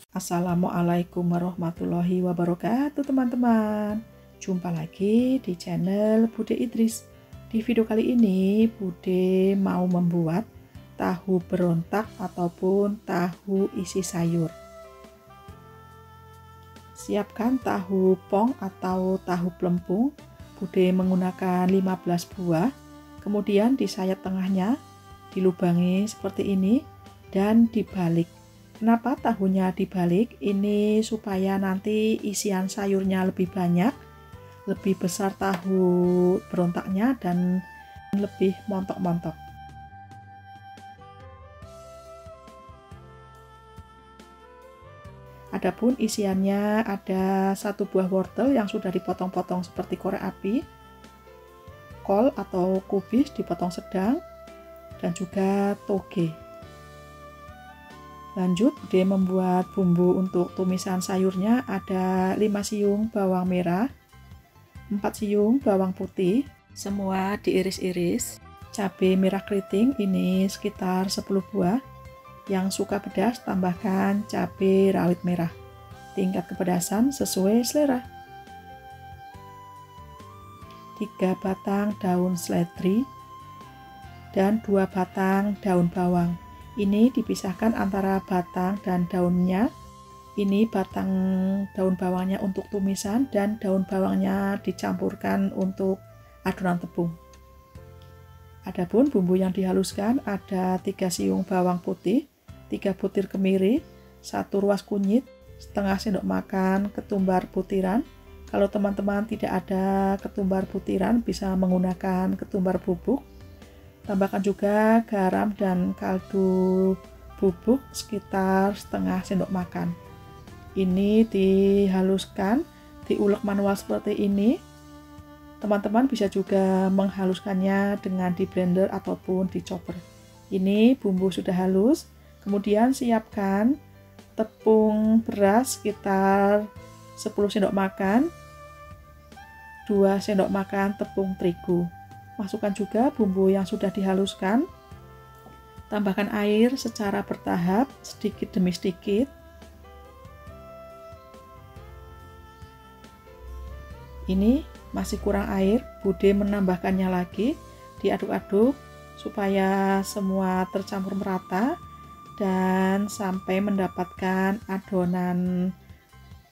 Assalamualaikum warahmatullahi wabarakatuh teman-teman. Jumpa lagi di channel Bude Idris. Di video kali ini Bude mau membuat tahu berontak ataupun tahu isi sayur. Siapkan tahu pong atau tahu pelempung. Bude menggunakan 15 buah. Kemudian di sayap tengahnya dilubangi seperti ini dan dibalik. Kenapa tahunya dibalik? Ini supaya nanti isian sayurnya lebih banyak, lebih besar tahu berontaknya dan lebih montok-montok. Adapun isiannya ada 1 buah wortel yang sudah dipotong-potong seperti korek api, kol atau kubis dipotong sedang, dan juga toge. Lanjut, Bude membuat bumbu untuk tumisan sayurnya. Ada 5 siung bawang merah, 4 siung bawang putih, semua diiris-iris. Cabai merah keriting ini sekitar 10 buah. Yang suka pedas tambahkan cabai rawit merah. Tingkat kepedasan sesuai selera. 3 batang daun seledri dan 2 batang daun bawang. Ini dipisahkan antara batang dan daunnya. Ini batang daun bawangnya untuk tumisan dan daun bawangnya dicampurkan untuk adonan tepung. Adapun bumbu yang dihaluskan ada 3 siung bawang putih, 3 butir kemiri, 1 ruas kunyit, setengah sendok makan ketumbar butiran. Kalau teman-teman tidak ada ketumbar butiran bisa menggunakan ketumbar bubuk. Tambahkan juga garam dan kaldu bubuk sekitar setengah sendok makan. Ini dihaluskan, diulek manual seperti ini. Teman-teman bisa juga menghaluskannya dengan di blender ataupun di chopper. Ini bumbu sudah halus. Kemudian siapkan tepung beras sekitar 10 sendok makan, 2 sendok makan tepung terigu. Masukkan juga bumbu yang sudah dihaluskan. Tambahkan air secara bertahap, sedikit demi sedikit. Ini masih kurang air, Bude menambahkannya lagi. Diaduk-aduk supaya semua tercampur merata dan sampai mendapatkan adonan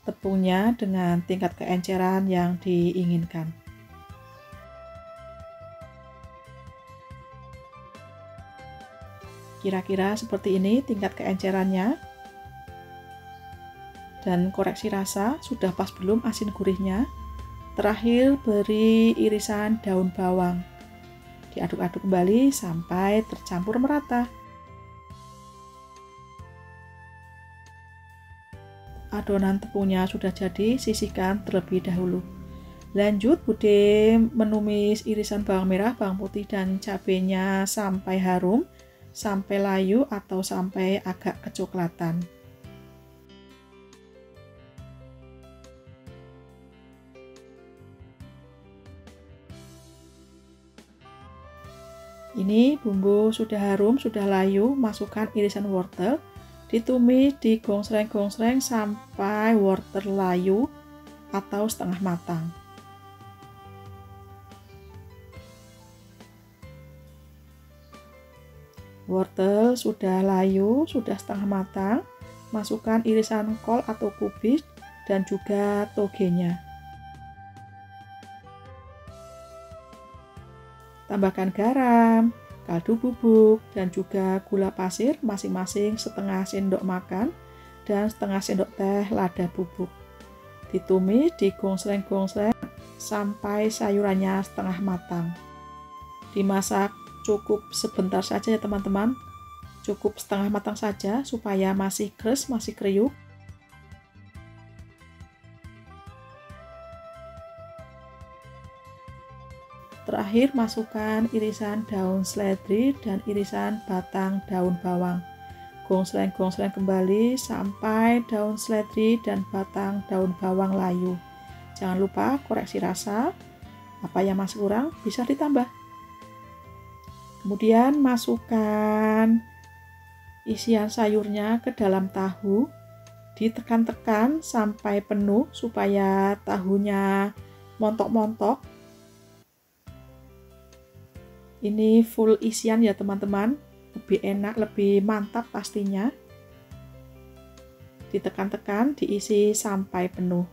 tepungnya dengan tingkat keenceran yang diinginkan. Kira-kira seperti ini tingkat keencerannya. Dan koreksi rasa, sudah pas belum asin gurihnya. Terakhir beri irisan daun bawang. Diaduk-aduk kembali sampai tercampur merata. Adonan tepungnya sudah jadi, sisihkan terlebih dahulu. Lanjut, Bude menumis irisan bawang merah, bawang putih, dan cabenya sampai harum, sampai layu atau sampai agak kecoklatan. Ini bumbu sudah harum, sudah layu, masukkan irisan wortel, ditumis, digongsreng-gongsreng sampai wortel layu atau setengah matang. Wortel sudah layu, sudah setengah matang. Masukkan irisan kol atau kubis dan juga togenya. Tambahkan garam, kaldu bubuk, dan juga gula pasir masing-masing setengah sendok makan dan setengah sendok teh lada bubuk. Ditumis, digongsreng-gongsreng sampai sayurannya setengah matang. Dimasak cukup sebentar saja ya teman-teman, cukup setengah matang saja supaya masih keras, masih kriuk. Terakhir masukkan irisan daun seledri dan irisan batang daun bawang. Gongsreng-gongsreng kembali sampai daun seledri dan batang daun bawang layu. Jangan lupa koreksi rasa, apa yang masih kurang bisa ditambah. Kemudian masukkan isian sayurnya ke dalam tahu. Ditekan-tekan sampai penuh supaya tahunya montok-montok. Ini full isian ya teman-teman, lebih enak, lebih mantap pastinya. Ditekan-tekan, diisi sampai penuh.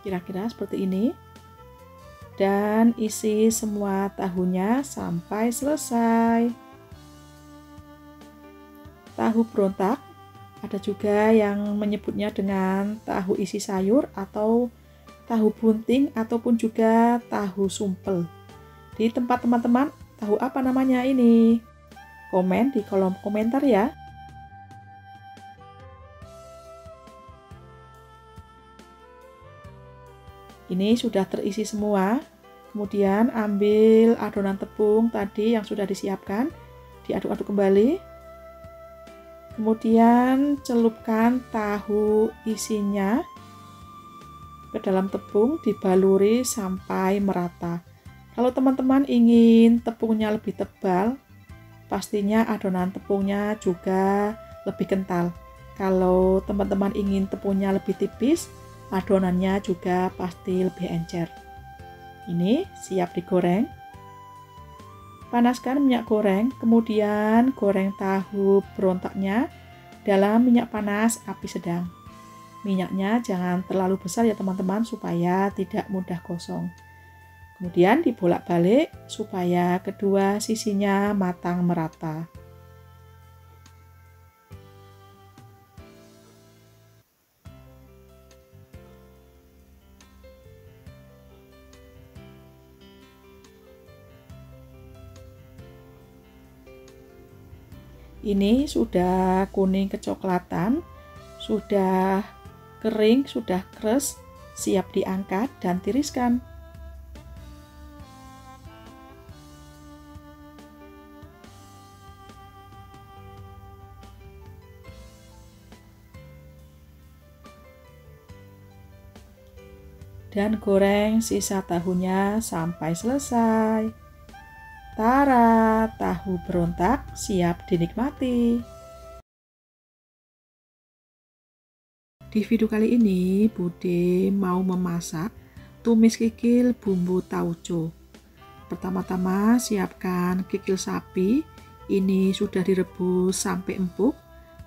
Kira-kira seperti ini. Dan isi semua tahunya sampai selesai. Tahu berontak, ada juga yang menyebutnya dengan tahu isi sayur atau tahu bunting ataupun juga tahu sumpel. Di tempat teman-teman, tahu apa namanya ini? Komen di kolom komentar ya. Ini sudah terisi semua. Kemudian ambil adonan tepung tadi yang sudah disiapkan, diaduk-aduk kembali. Kemudian celupkan tahu isinya ke dalam tepung, dibaluri sampai merata. Kalau teman-teman ingin tepungnya lebih tebal, pastinya adonan tepungnya juga lebih kental. Kalau teman-teman ingin tepungnya lebih tipis, adonannya juga pasti lebih encer. Ini siap digoreng. Panaskan minyak goreng, kemudian goreng tahu berontaknya dalam minyak panas api sedang. Minyaknya jangan terlalu besar ya teman-teman, supaya tidak mudah gosong. Kemudian dibolak-balik supaya kedua sisinya matang merata. Ini sudah kuning kecoklatan, sudah kering, sudah keras, siap diangkat dan tiriskan. Dan goreng sisa tahunya sampai selesai. Tara, tahu berontak siap dinikmati. Di video kali ini, Bude mau memasak tumis kikil bumbu tauco. Pertama-tama siapkan kikil sapi. Ini sudah direbus sampai empuk.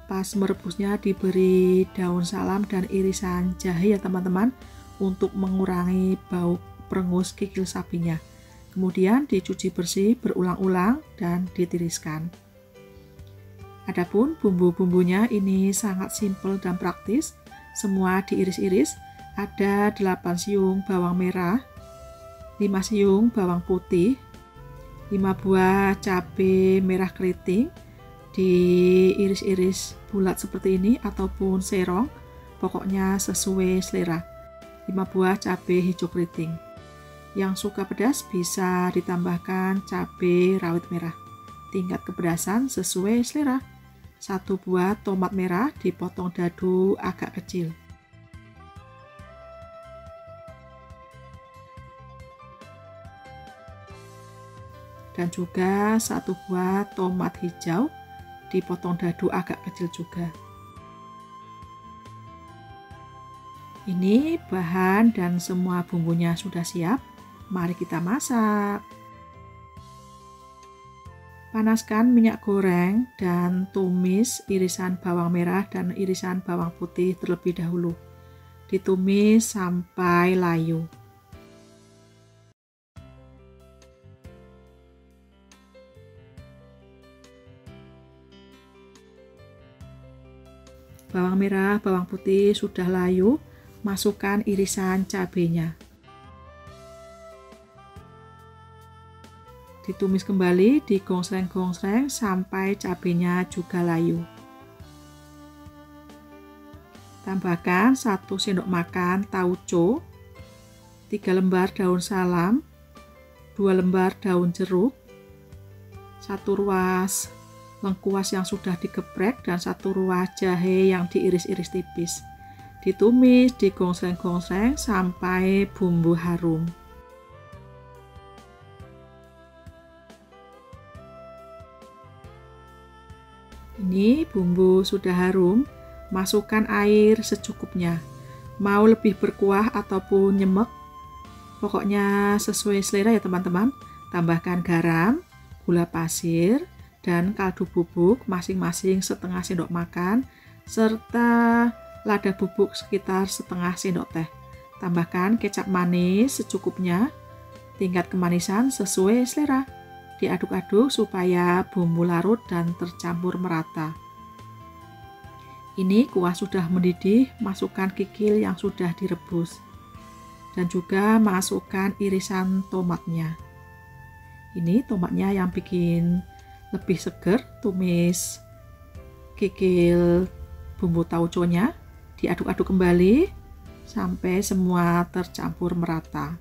Pas merebusnya diberi daun salam dan irisan jahe ya teman-teman, untuk mengurangi bau perengus kikil sapinya. Kemudian dicuci bersih berulang-ulang dan ditiriskan. Adapun bumbu-bumbunya ini sangat simpel dan praktis. Semua diiris-iris. Ada 8 siung bawang merah, 5 siung bawang putih, 5 buah cabai merah keriting, diiris-iris bulat seperti ini ataupun serong, pokoknya sesuai selera. 5 buah cabai hijau keriting. Yang suka pedas bisa ditambahkan cabai rawit merah. Tingkat kepedasan sesuai selera. 1 buah tomat merah dipotong dadu agak kecil. Dan juga 1 buah tomat hijau dipotong dadu agak kecil juga. Ini bahan dan semua bumbunya sudah siap. Mari kita masak. Panaskan minyak goreng dan tumis irisan bawang merah dan irisan bawang putih terlebih dahulu. Ditumis sampai layu. Bawang merah, bawang putih sudah layu, masukkan irisan cabenya. Ditumis kembali, digongsreng-gongsreng sampai cabenya juga layu. Tambahkan 1 sendok makan tauco, 3 lembar daun salam, 2 lembar daun jeruk, 1 ruas lengkuas yang sudah digeprek, dan 1 ruas jahe yang diiris-iris tipis. Ditumis, digongsreng-gongsreng sampai bumbu harum. Ini bumbu sudah harum, masukkan air secukupnya. Mau lebih berkuah ataupun nyemek, pokoknya sesuai selera ya teman-teman. Tambahkan garam, gula pasir, dan kaldu bubuk masing-masing setengah sendok makan, serta lada bubuk sekitar setengah sendok teh. Tambahkan kecap manis secukupnya, tingkat kemanisan sesuai selera. Diaduk-aduk supaya bumbu larut dan tercampur merata. Ini kuah sudah mendidih, masukkan kikil yang sudah direbus. Dan juga masukkan irisan tomatnya. Ini tomatnya yang bikin lebih seger. Tumis kikil bumbu tauconya, diaduk-aduk kembali sampai semua tercampur merata.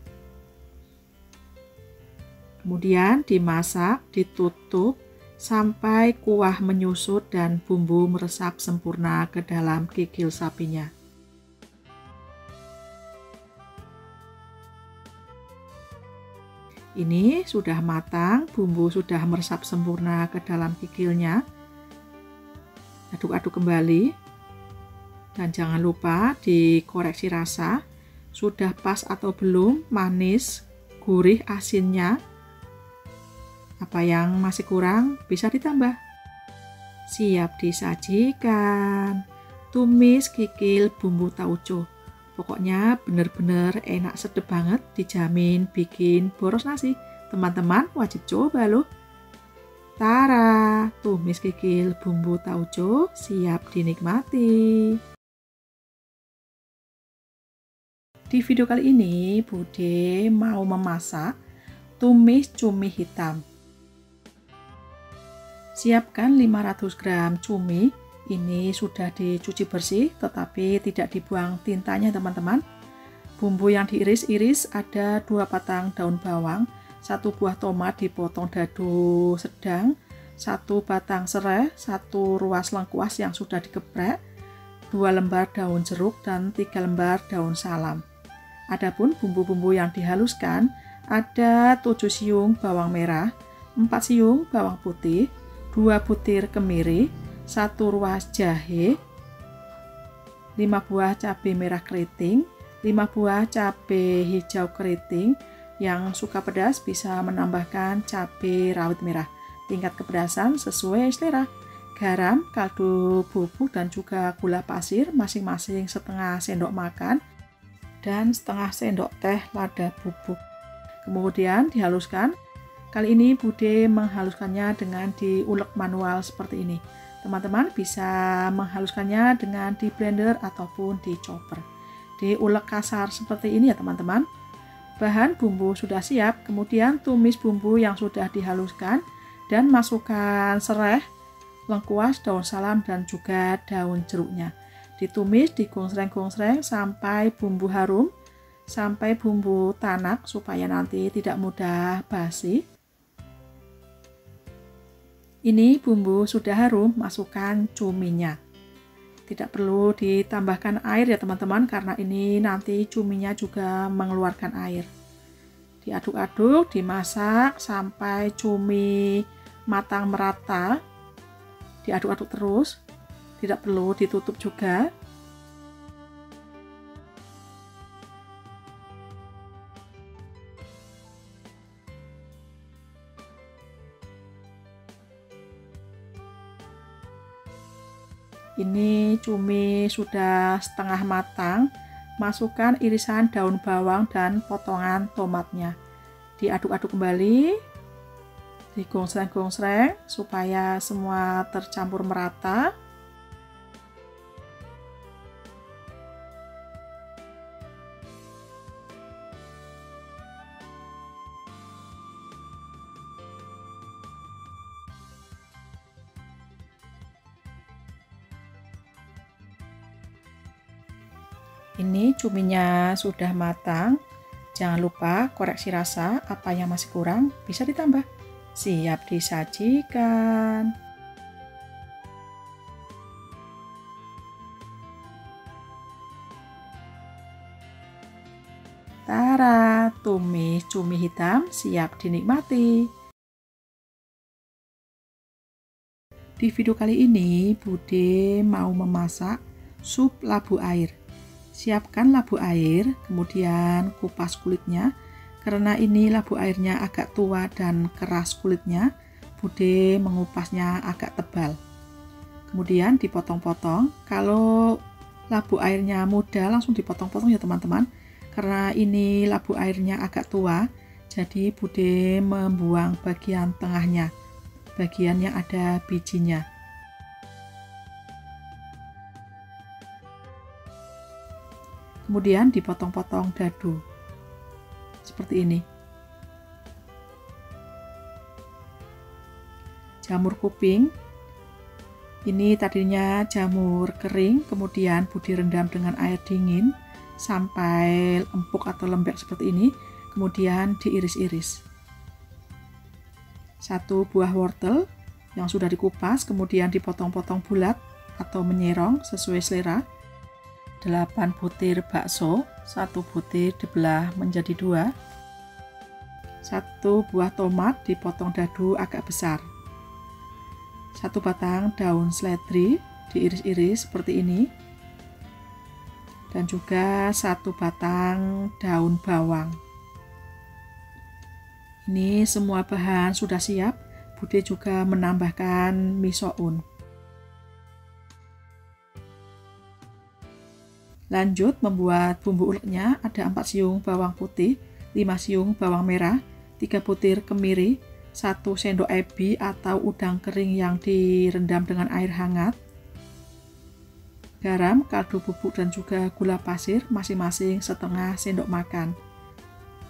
Kemudian dimasak, ditutup sampai kuah menyusut dan bumbu meresap sempurna ke dalam kikil sapinya. Ini sudah matang, bumbu sudah meresap sempurna ke dalam kikilnya. Aduk-aduk kembali. Dan jangan lupa dikoreksi rasa, sudah pas atau belum, manis, gurih, asinnya. Apa yang masih kurang bisa ditambah. Siap disajikan. Tumis kikil bumbu tauco. Pokoknya bener-bener enak, sedap banget, dijamin bikin boros nasi. Teman-teman wajib coba loh. Tara, tumis kikil bumbu tauco siap dinikmati. Di video kali ini Bude mau memasak tumis cumi hitam. Siapkan 500 gram cumi. Ini sudah dicuci bersih tetapi tidak dibuang tintanya teman-teman. Bumbu yang diiris-iris ada 2 batang daun bawang, 1 buah tomat dipotong dadu sedang, 1 batang serai, 1 ruas lengkuas yang sudah dikeprek, 2 lembar daun jeruk, dan 3 lembar daun salam. Adapun bumbu-bumbu yang dihaluskan ada 7 siung bawang merah, 4 siung bawang putih, 2 butir kemiri, 1 ruas jahe, 5 buah cabai merah keriting, 5 buah cabai hijau keriting. Yang suka pedas bisa menambahkan cabai rawit merah. Tingkat kepedasan sesuai selera. Garam, kaldu bubuk, dan juga gula pasir masing-masing setengah sendok makan dan setengah sendok teh lada bubuk. Kemudian dihaluskan. Kali ini Bude menghaluskannya dengan diulek manual seperti ini. Teman-teman bisa menghaluskannya dengan di blender ataupun di chopper. Diulek kasar seperti ini ya teman-teman. Bahan bumbu sudah siap, kemudian tumis bumbu yang sudah dihaluskan dan masukkan serai, lengkuas, daun salam, dan juga daun jeruknya. Ditumis, digonsreng-gonsreng sampai bumbu harum, sampai bumbu tanak supaya nanti tidak mudah basi. Ini bumbu sudah harum, masukkan cuminya. Tidak perlu ditambahkan air ya teman-teman, karena ini nanti cuminya juga mengeluarkan air. Diaduk-aduk, dimasak sampai cumi matang merata. Diaduk-aduk terus, tidak perlu ditutup juga. Ini cumi sudah setengah matang, masukkan irisan daun bawang dan potongan tomatnya. Diaduk-aduk kembali, digonsreng-gonsreng supaya semua tercampur merata. Ini cuminya sudah matang. Jangan lupa koreksi rasa, apa yang masih kurang bisa ditambah. Siap disajikan. Tara, tumis cumi hitam siap dinikmati. Di video kali ini, Bude mau memasak sup labu air. Siapkan labu air, kemudian kupas kulitnya. Karena ini labu airnya agak tua dan keras kulitnya, Bude mengupasnya agak tebal. Kemudian dipotong-potong. Kalau labu airnya muda, langsung dipotong-potong ya teman-teman. Karena ini labu airnya agak tua, jadi Bude membuang bagian tengahnya, bagian yang ada bijinya. Kemudian dipotong-potong dadu seperti ini. Jamur kuping ini tadinya jamur kering, kemudian Bude rendam dengan air dingin sampai empuk atau lembek seperti ini, kemudian diiris-iris. 1 buah wortel yang sudah dikupas, kemudian dipotong-potong bulat atau menyerong sesuai selera. 8 butir bakso, 1 butir dibelah menjadi 2. 1 buah tomat dipotong dadu agak besar. 1 batang daun seledri diiris-iris seperti ini. Dan juga 1 batang daun bawang. Ini semua bahan sudah siap. Bude juga menambahkan misoun. Lanjut membuat bumbu uleknya. Ada 4 siung bawang putih, 5 siung bawang merah, 3 butir kemiri, 1 sendok ebi atau udang kering yang direndam dengan air hangat, garam, kaldu bubuk dan juga gula pasir masing-masing setengah sendok makan.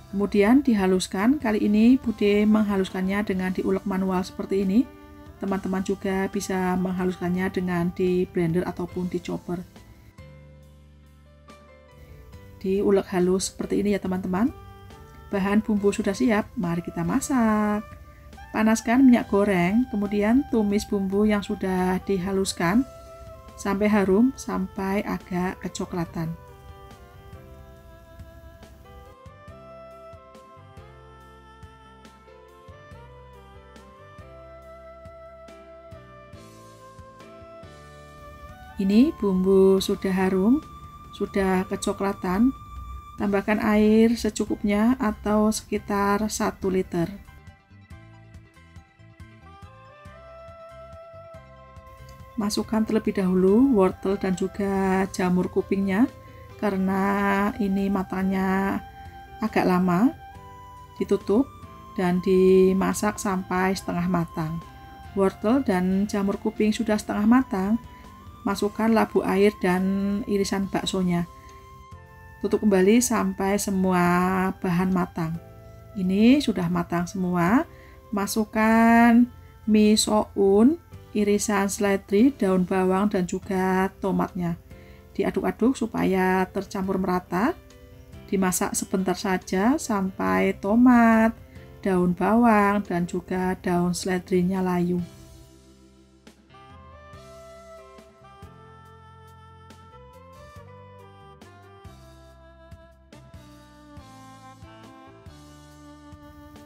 Kemudian dihaluskan. Kali ini Bude menghaluskannya dengan diulek manual seperti ini. Teman-teman juga bisa menghaluskannya dengan di blender ataupun di chopper. Diulek halus seperti ini ya teman-teman. Bahan bumbu sudah siap, mari kita masak. Panaskan minyak goreng, kemudian tumis bumbu yang sudah dihaluskan sampai harum, sampai agak kecoklatan. Ini bumbu sudah harum, sudah kecoklatan. Tambahkan air secukupnya atau sekitar 1 liter. Masukkan terlebih dahulu wortel dan juga jamur kupingnya. Karena ini matangnya agak lama, ditutup dan dimasak sampai setengah matang. Wortel dan jamur kuping sudah setengah matang. Masukkan labu air dan irisan baksonya. Tutup kembali sampai semua bahan matang. Ini sudah matang semua. Masukkan misoun, irisan seledri, daun bawang dan juga tomatnya. Diaduk-aduk supaya tercampur merata. Dimasak sebentar saja sampai tomat, daun bawang dan juga daun seledrinya layu.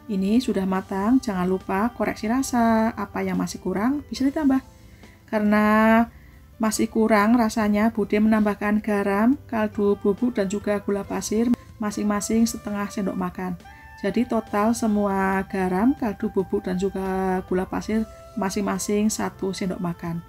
Ini sudah matang, jangan lupa koreksi rasa. Apa yang masih kurang bisa ditambah. Karena masih kurang rasanya, Bude menambahkan garam, kaldu bubuk dan juga gula pasir masing-masing setengah sendok makan. Jadi total semua garam, kaldu bubuk dan juga gula pasir masing-masing 1 sendok makan.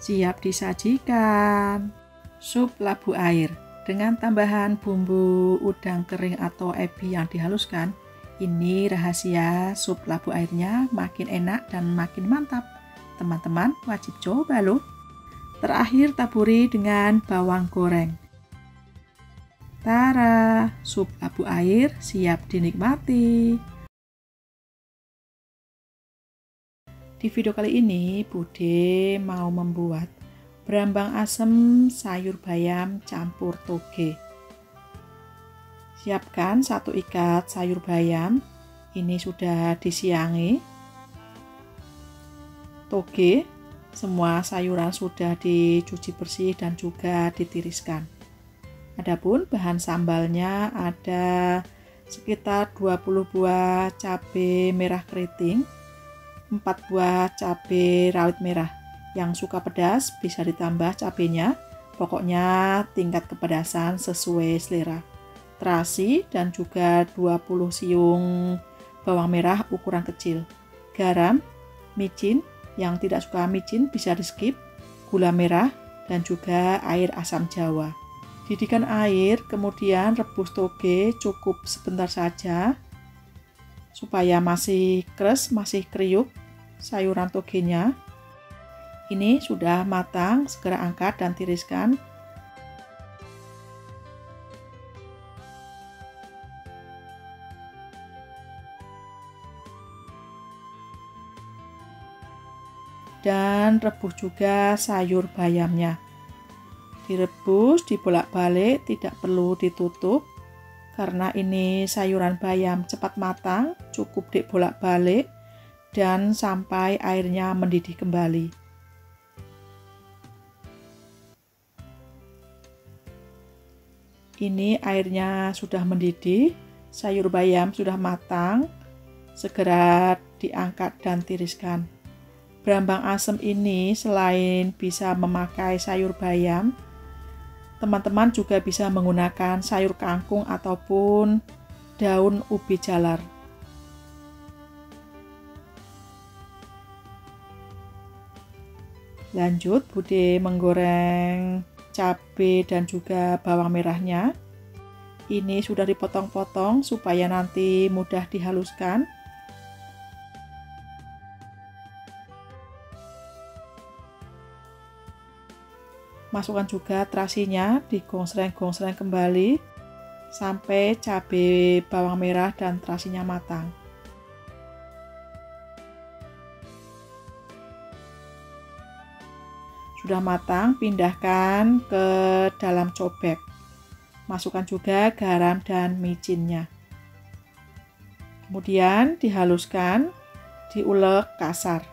Siap disajikan. Sup labu air dengan tambahan bumbu udang kering atau ebi yang dihaluskan. Ini rahasia sup labu airnya makin enak dan makin mantap. Teman-teman wajib coba loh. Terakhir taburi dengan bawang goreng. Tara, sup labu air siap dinikmati. Di video kali ini Bude mau membuat berambang asem sayur bayam campur toge. Siapkan 1 ikat sayur bayam, ini sudah disiangi. Toge, semua sayuran sudah dicuci bersih dan juga ditiriskan. Adapun bahan sambalnya ada sekitar 20 buah cabai merah keriting, 4 buah cabai rawit merah. Yang suka pedas bisa ditambah cabenya. Pokoknya tingkat kepedasan sesuai selera. Terasi dan juga 20 siung bawang merah ukuran kecil. Garam, micin, yang tidak suka micin bisa di skip, gula merah, dan juga air asam jawa. Didihkan air, kemudian rebus toge cukup sebentar saja supaya masih keras, masih kriuk sayuran togenya. Ini sudah matang, segera angkat dan tiriskan. Dan rebus juga sayur bayamnya. Direbus, dibolak-balik, tidak perlu ditutup. Karena ini sayuran bayam cepat matang, cukup dibolak-balik dan sampai airnya mendidih kembali. Ini airnya sudah mendidih, sayur bayam sudah matang, segera diangkat dan tiriskan. Brambang asem ini selain bisa memakai sayur bayam, teman-teman juga bisa menggunakan sayur kangkung ataupun daun ubi jalar. Lanjut, Bude menggoreng cabai dan juga bawang merahnya. Ini sudah dipotong-potong supaya nanti mudah dihaluskan. Masukkan juga terasinya, digonsreng-gonsreng kembali sampai cabai bawang merah dan terasinya matang. Sudah matang, pindahkan ke dalam cobek. Masukkan juga garam dan micinnya. Kemudian dihaluskan, diulek kasar.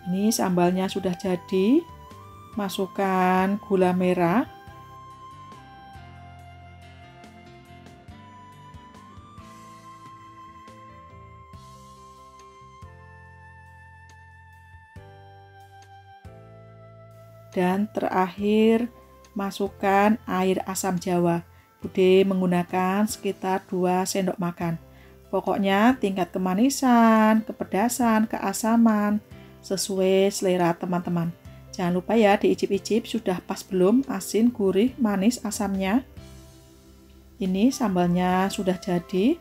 Ini sambalnya sudah jadi. Masukkan gula merah. Dan terakhir masukkan air asam jawa. Bude menggunakan sekitar 2 sendok makan. Pokoknya tingkat kemanisan, kepedasan, keasaman sesuai selera teman-teman. Jangan lupa ya diicip-icip sudah pas belum, asin, gurih, manis, asamnya. Ini sambalnya sudah jadi.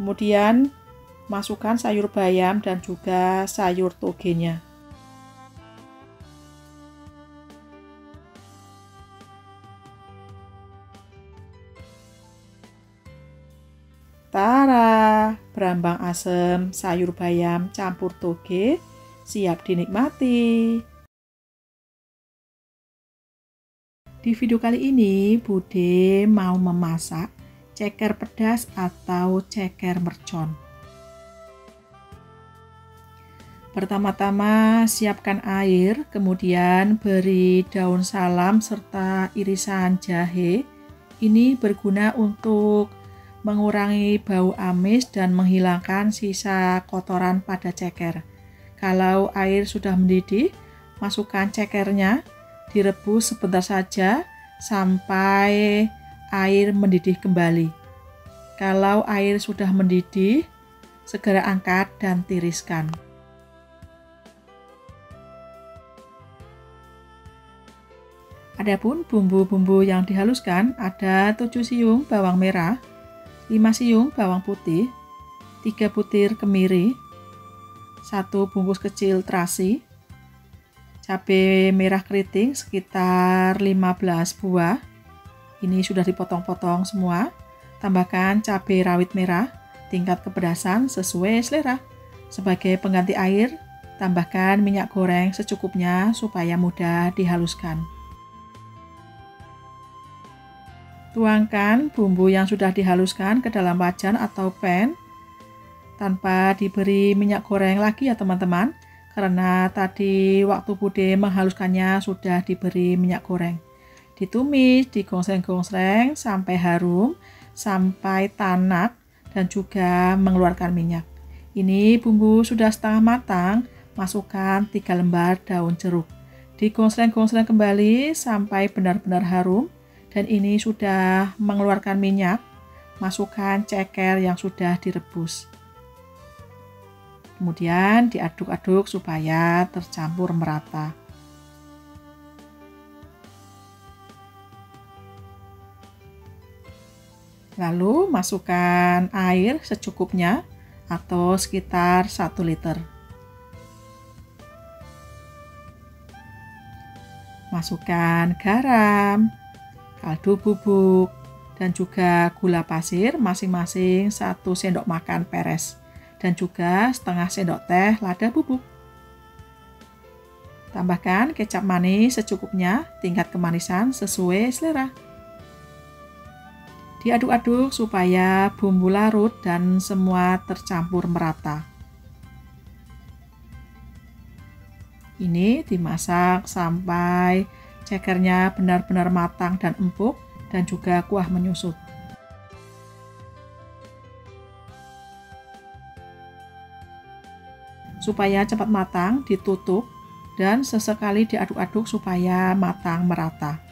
Kemudian masukkan sayur bayam dan juga sayur togenya. Tara, brambang asem sayur bayam campur toge siap dinikmati. Di video kali ini Bude mau memasak ceker pedas atau ceker mercon. Pertama-tama siapkan air, kemudian beri daun salam serta irisan jahe. Ini berguna untuk mengurangi bau amis dan menghilangkan sisa kotoran pada ceker. Kalau air sudah mendidih, masukkan cekernya, direbus sebentar saja sampai air mendidih kembali. Kalau air sudah mendidih, segera angkat dan tiriskan. Adapun bumbu-bumbu yang dihaluskan ada 7 siung bawang merah, 5 siung bawang putih, 3 butir kemiri, 1 bungkus kecil terasi, cabai merah keriting sekitar 15 buah. Ini sudah dipotong-potong semua. Tambahkan cabai rawit merah, tingkat kepedasan sesuai selera. Sebagai pengganti air, tambahkan minyak goreng secukupnya supaya mudah dihaluskan. Tuangkan bumbu yang sudah dihaluskan ke dalam wajan atau pan tanpa diberi minyak goreng lagi ya teman-teman, karena tadi waktu Bude menghaluskannya sudah diberi minyak goreng. Ditumis, digongsreng-gongsreng sampai harum, sampai tanak dan juga mengeluarkan minyak. Ini bumbu sudah setengah matang, masukkan 3 lembar daun jeruk. Digongsreng-gongsreng kembali sampai benar-benar harum dan ini sudah mengeluarkan minyak. Masukkan ceker yang sudah direbus. Kemudian diaduk-aduk supaya tercampur merata. Lalu masukkan air secukupnya atau sekitar 1 liter. Masukkan garam, kaldu bubuk, dan juga gula pasir masing-masing 1 sendok makan peres dan juga setengah sendok teh lada bubuk. Tambahkan kecap manis secukupnya, tingkat kemanisan sesuai selera. Diaduk-aduk supaya bumbu larut dan semua tercampur merata. Ini dimasak sampai cekernya benar-benar matang dan empuk dan juga kuah menyusut. Supaya cepat matang, ditutup dan sesekali diaduk-aduk supaya matang merata.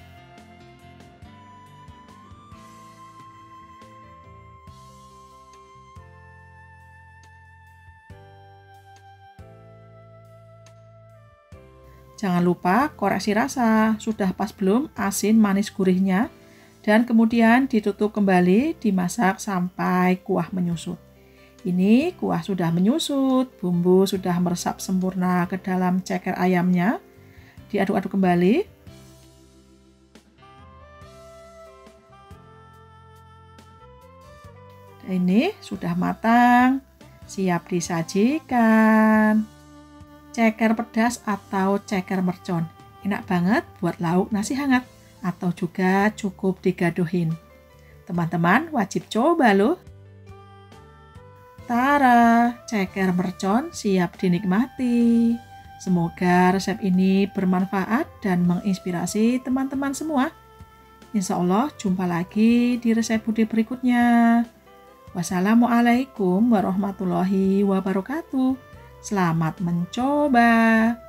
Jangan lupa koreksi rasa, sudah pas belum asin manis gurihnya. Dan kemudian ditutup kembali, dimasak sampai kuah menyusut. Ini kuah sudah menyusut, bumbu sudah meresap sempurna ke dalam ceker ayamnya. Diaduk-aduk kembali. Ini sudah matang, siap disajikan. Ceker pedas atau ceker mercon, enak banget buat lauk nasi hangat. Atau juga cukup digadohin. Teman-teman wajib coba loh. Tara, ceker mercon siap dinikmati. Semoga resep ini bermanfaat dan menginspirasi teman-teman semua. Insya Allah jumpa lagi di resep Budi berikutnya. Wassalamualaikum warahmatullahi wabarakatuh. Selamat mencoba.